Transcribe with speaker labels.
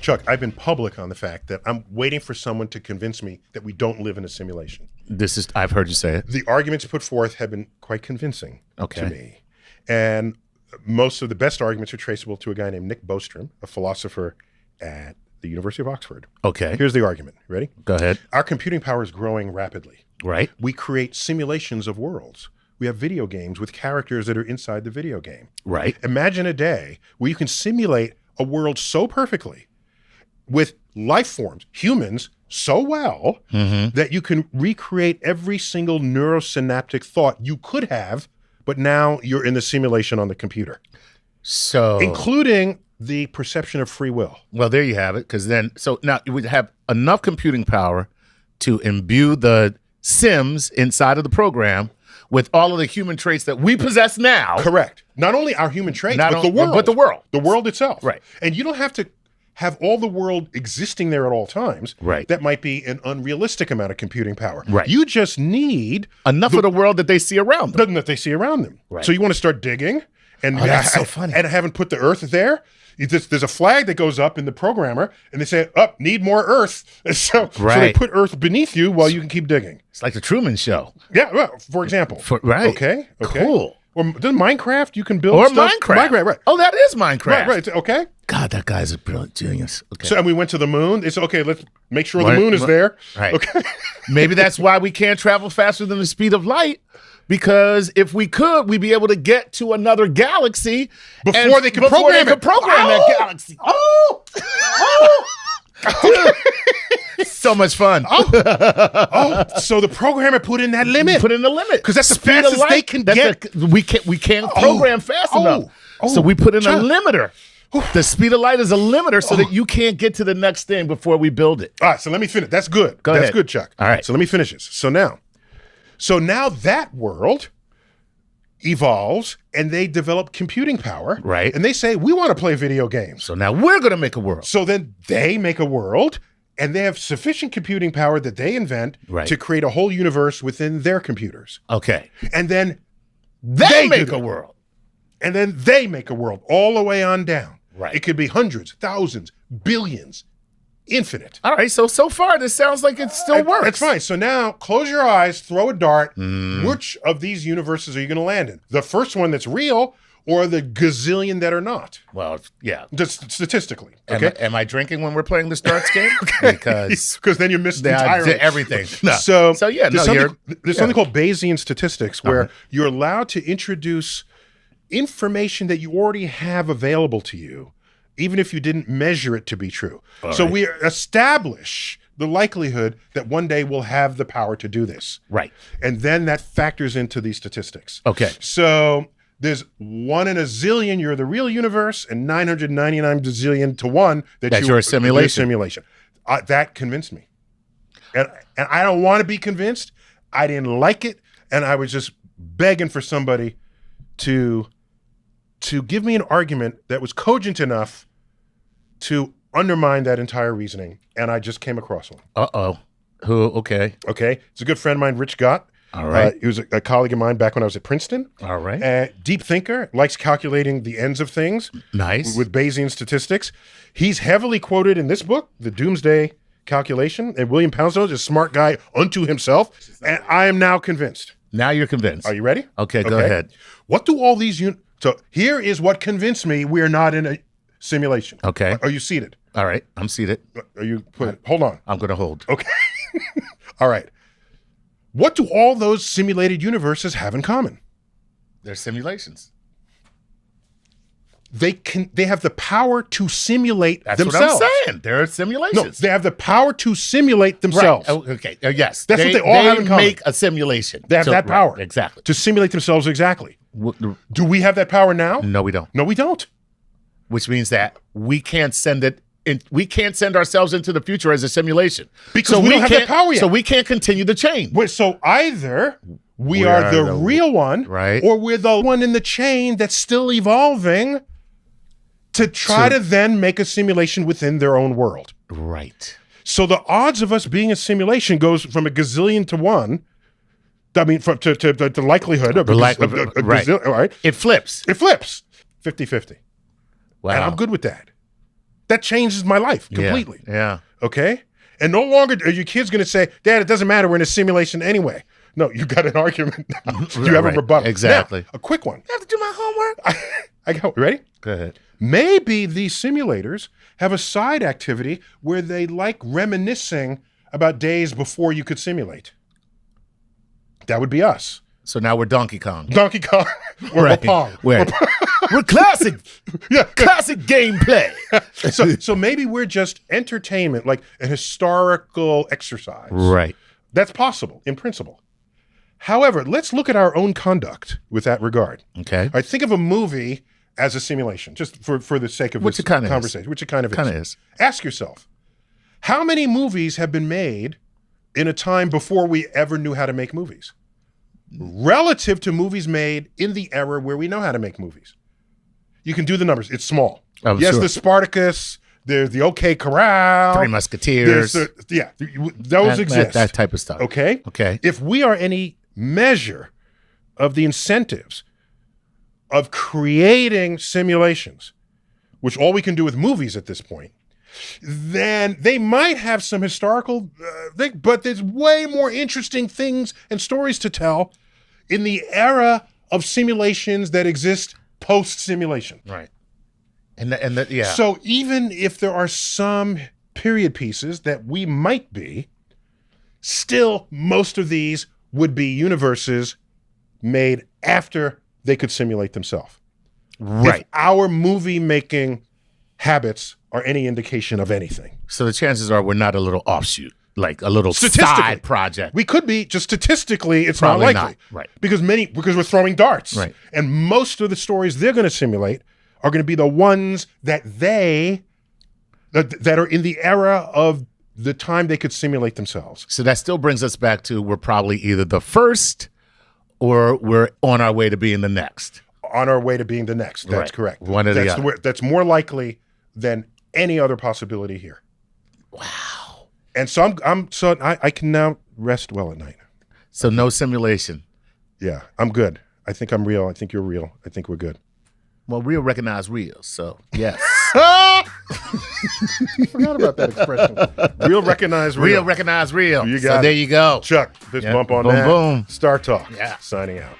Speaker 1: Chuck, I've been public on the fact that I'm waiting for someone to convince me that we don't live in a simulation.
Speaker 2: I've heard you say it.
Speaker 1: The arguments put forth have been quite convincing to me. And most of the best arguments are traceable to a guy named Nick Bostrom, a philosopher at the University of Oxford.
Speaker 2: Okay.
Speaker 1: Here's the argument. Ready?
Speaker 2: Go ahead.
Speaker 1: Our computing power is growing rapidly.
Speaker 2: Right.
Speaker 1: We create simulations of worlds. We have video games with characters that are inside the video game.
Speaker 2: Right.
Speaker 1: Imagine a day where you can simulate a world so perfectly with life forms, humans, so well that you can recreate every single neurosynaptic thought you could have, but now you're in the simulation on the computer.
Speaker 2: So,
Speaker 1: including the perception of free will.
Speaker 2: Well, there you have it. Because so now you would have enough computing power to imbue the Sims inside of the program with all of the human traits that we possess now.
Speaker 1: Correct. Not only our human traits, but the world.
Speaker 2: But the world.
Speaker 1: The world itself.
Speaker 2: Right.
Speaker 1: And you don't have to have all the world existing there at all times.
Speaker 2: Right.
Speaker 1: That might be an unrealistic amount of computing power.
Speaker 2: Right.
Speaker 1: You just need
Speaker 2: enough of the world that they see around them.
Speaker 1: That they see around them.
Speaker 2: Right.
Speaker 1: So you want to start digging. And
Speaker 2: that's so funny.
Speaker 1: And I haven't put the earth there. There's a flag that goes up in the programmer, and they say, need more earth. So they put earth beneath you while you can keep digging.
Speaker 2: It's like the Truman Show.
Speaker 1: Yeah, well, for example. Okay.
Speaker 2: Cool.
Speaker 1: Or does Minecraft, you can build
Speaker 2: or
Speaker 1: stuff?
Speaker 2: Minecraft.
Speaker 1: Right.
Speaker 2: Oh, that is Minecraft.
Speaker 1: Right. Okay.
Speaker 2: God, that guy's a brilliant genius. Okay.
Speaker 1: So and we went to the moon. It's okay, let's make sure the moon is there.
Speaker 2: Right.
Speaker 1: Okay.
Speaker 2: Maybe that's why we can't travel faster than the speed of light. Because if we could, we'd be able to get to another galaxy
Speaker 1: before they could program
Speaker 2: that galaxy. So much fun.
Speaker 1: So the programmer put in that limit.
Speaker 2: Put in the limit.
Speaker 1: Because that's the fastest they can get.
Speaker 2: We can't program fast enough. So we put in a limiter. The speed of light is a limiter so that you can't get to the next thing before we build it.
Speaker 1: All right, so let me finish. That's good.
Speaker 2: That's
Speaker 1: good, Chuck.
Speaker 2: All right.
Speaker 1: So let me finish this. So now that world evolves and they develop computing power.
Speaker 2: Right.
Speaker 1: And they say, we want to play video games.
Speaker 2: So now we're going to make a world.
Speaker 1: So then they make a world and they have sufficient computing power that they invent to create a whole universe within their computers.
Speaker 2: Okay.
Speaker 1: And then
Speaker 2: they make a world.
Speaker 1: And then they make a world all the way on down.
Speaker 2: Right.
Speaker 1: It could be hundreds, thousands, billions, infinite.
Speaker 2: All right. So far, this sounds like it still works.
Speaker 1: That's fine. So now close your eyes, throw a dart. Which of these universes are you going to land in? The first one that's real or the gazillion that are not?
Speaker 2: Well, yeah.
Speaker 1: Just statistically. Okay.
Speaker 2: Am I drinking when we're playing this darts game? Because
Speaker 1: then you missed entirely
Speaker 2: everything. No.
Speaker 1: So
Speaker 2: yeah,
Speaker 1: there's something called Bayesian statistics where you're allowed to introduce information that you already have available to you, even if you didn't measure it to be true. So we establish the likelihood that one day we'll have the power to do this.
Speaker 2: Right.
Speaker 1: And then that factors into these statistics.
Speaker 2: Okay.
Speaker 1: So there's 1 in a zillion, you're the real universe, and 999 zillion to 1 that
Speaker 2: you're a simulation.
Speaker 1: That convinced me. And I don't want to be convinced. I didn't like it. And I was just begging for somebody to give me an argument that was cogent enough to undermine that entire reasoning. And I just came across one.
Speaker 2: Who? Okay.
Speaker 1: It's a good friend of mine, Rich Gott.
Speaker 2: All right.
Speaker 1: He was a colleague of mine back when I was at Princeton.
Speaker 2: All right.
Speaker 1: Deep thinker, likes calculating the ends of things.
Speaker 2: Nice.
Speaker 1: With Bayesian statistics. He's heavily quoted in this book, The Doomsday Calculation. And William Poundstone is a smart guy unto himself. And I am now convinced.
Speaker 2: Now you're convinced.
Speaker 1: Are you ready?
Speaker 2: Okay, go ahead.
Speaker 1: What do all these So here is what convinced me we are not in a simulation.
Speaker 2: Okay.
Speaker 1: Are you seated?
Speaker 2: All right. I'm seated.
Speaker 1: Are you hold on.
Speaker 2: I'm going to hold.
Speaker 1: Okay. All right. What do all those simulated universes have in common?
Speaker 2: They're simulations.
Speaker 1: They have the power to simulate themselves.
Speaker 2: That's what I'm saying. They're simulations.
Speaker 1: No, they have the power to simulate themselves.
Speaker 2: Right. Oh, okay. Yes.
Speaker 1: That's what they all have in common.
Speaker 2: They make a simulation.
Speaker 1: They have that power.
Speaker 2: Exactly.
Speaker 1: To simulate themselves exactly. Do we have that power now?
Speaker 2: No, we don't.
Speaker 1: No, we don't.
Speaker 2: Which means that we can't send it. We can't send ourselves into the future as a simulation
Speaker 1: because we don't have that power yet.
Speaker 2: So we can't continue the chain.
Speaker 1: So either we are the real one,
Speaker 2: right,
Speaker 1: or we're the one in the chain that's still evolving to try to then make a simulation within their own world.
Speaker 2: Right.
Speaker 1: So the odds of us being a simulation goes from a gazillion to 1. I mean, to the likelihood of
Speaker 2: right.
Speaker 1: Gazillion, all right.
Speaker 2: It flips.
Speaker 1: It flips. 50-50.
Speaker 2: Wow.
Speaker 1: And I'm good with that. That changes my life completely.
Speaker 2: Yeah.
Speaker 1: Okay? And no longer are your kids going to say, Dad, it doesn't matter. We're in a simulation anyway. No, you got an argument now. You have a rebuttal.
Speaker 2: Exactly.
Speaker 1: Now, a quick one.
Speaker 2: I have to do my homework.
Speaker 1: I go, ready?
Speaker 2: Go ahead.
Speaker 1: Maybe these simulators have a side activity where they like reminiscing about days before you could simulate. That would be us.
Speaker 2: So now we're Donkey Kong.
Speaker 1: Donkey Kong or Pong.
Speaker 2: We're classic.
Speaker 1: Yeah.
Speaker 2: Classic gameplay.
Speaker 1: So maybe we're just entertainment, like a historical exercise.
Speaker 2: Right.
Speaker 1: That's possible in principle. However, let's look at our own conduct with that regard.
Speaker 2: Okay.
Speaker 1: All right, think of a movie as a simulation, just for the sake of
Speaker 2: Which
Speaker 1: this
Speaker 2: it kinda
Speaker 1: conversation, which it kind of
Speaker 2: Kinda
Speaker 1: is.
Speaker 2: is.
Speaker 1: Ask yourself, how many movies have been made in a time before we ever knew how to make movies? Relative to movies made in the era where we know how to make movies. You can do the numbers. It's small.
Speaker 2: Oh,
Speaker 1: yes,
Speaker 2: sure.
Speaker 1: the Spartacus, there's the OK Corral.
Speaker 2: Three Musketeers.
Speaker 1: Those exist.
Speaker 2: That type of stuff.
Speaker 1: Okay?
Speaker 2: Okay.
Speaker 1: If we are any measure of the incentives of creating simulations, which all we can do with movies at this point, then they might have some historical thing, but there's way more interesting things and stories to tell in the era of simulations that exist post-simulation.
Speaker 2: Right. And yeah.
Speaker 1: So even if there are some period pieces that we might be, still most of these would be universes made after they could simulate themselves.
Speaker 2: Right.
Speaker 1: If our movie making habits are any indication of anything.
Speaker 2: So the chances are we're not a little offshoot, like a little
Speaker 1: Statistically.
Speaker 2: side project.
Speaker 1: We could be, just statistically, it's
Speaker 2: Probably
Speaker 1: not
Speaker 2: not.
Speaker 1: likely.
Speaker 2: Right.
Speaker 1: Because we're throwing darts.
Speaker 2: Right.
Speaker 1: And most of the stories they're going to simulate are going to be the ones that are in the era of the time they could simulate themselves.
Speaker 2: So that still brings us back to we're probably either the first or we're on our way to being the next.
Speaker 1: On our way to being the next. That's
Speaker 2: Right.
Speaker 1: correct.
Speaker 2: One or the other.
Speaker 1: That's more likely than any other possibility here.
Speaker 2: Wow.
Speaker 1: And so I can now rest well at night.
Speaker 2: So no simulation.
Speaker 1: Yeah, I'm good. I think I'm real. I think you're real. I think we're good.
Speaker 2: Well, real recognize real. So yes.
Speaker 1: I forgot about that expression. Real recognize real.
Speaker 2: Real recognize real.
Speaker 1: You got
Speaker 2: so
Speaker 1: it.
Speaker 2: there you go.
Speaker 1: Chuck, fist
Speaker 2: Yeah.
Speaker 1: bump on
Speaker 2: Boom,
Speaker 1: that.
Speaker 2: boom.
Speaker 1: Star Talk.
Speaker 2: Yeah.
Speaker 1: Signing out.